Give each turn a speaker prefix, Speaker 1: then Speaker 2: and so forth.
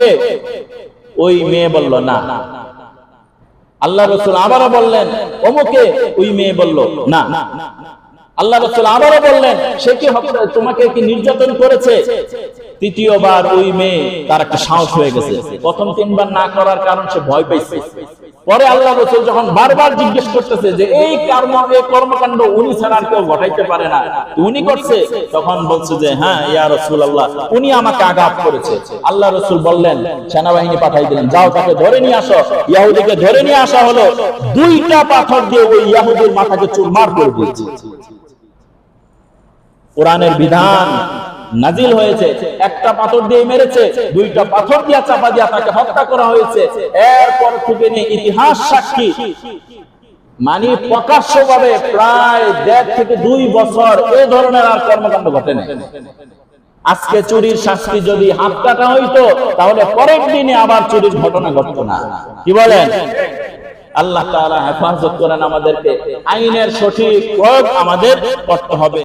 Speaker 1: অমুককে, ওই মেয়ে বলল না। আল্লাহ রাসূল আবারও বললেন অমুকে, ওই মেয়ে বলল না। আল্লাহ রাসূল আবারও বললেন সে কি তোমাকে কি নির্যাতন করেছে? তৃতীয়বার ওই মেয়ে, তার একটা সাহস হয়ে গেছে। প্রথম তিনবার না করার কারণ সে ভয় পেয়েছে। পরে আল্লাহ রাসূল যখন বারবার জিজ্ঞেস করতেছে যে এই কর্মকাণ্ড উনি ছাড়া আর কেউ ঘটাইতে পারে না, উনি করছে, তখন বলছে যে হ্যাঁ ইয়া রাসূলুল্লাহ, উনি আমাকে আঘাত করেছে। আল্লাহ রাসূল বললেন, সেনাবাহিনী পাঠিয়ে দিলেন, যাও তাকে ধরে নিয়ে আসো। ইহুদিকে ধরে নিয়ে আসা হলো, দুইটা পাথর দিয়ে ওই ইহুদির মাথাকে চুরমার করে দিয়েছে। কোরআনের বিধান নাজিল হয়েছে, একটা পাথর দিয়ে মেরেছে, দুইটা পাথর দিয়ে চাপা দিয়ে তাকে হত্যা করা হয়েছে। এরপর থেকে নিয়ে ইতিহাস সাক্ষী, মানে প্রকাশ্যভাবে প্রায় 1.5 থেকে 2 বছর এই ধরনের আর কর্মকাণ্ড ঘটে না। আজকে চুরির শাস্তি যদি হাত কাটা হইতো, তাহলে পরের দিনে আবার চুরির ঘটনা ঘটতো না। কি বলেন? আল্লাহ তাআলা হেফাজত করেন আমাদেরকে। আইনের সঠিক প্রয়োগ আমাদের করতে হবে।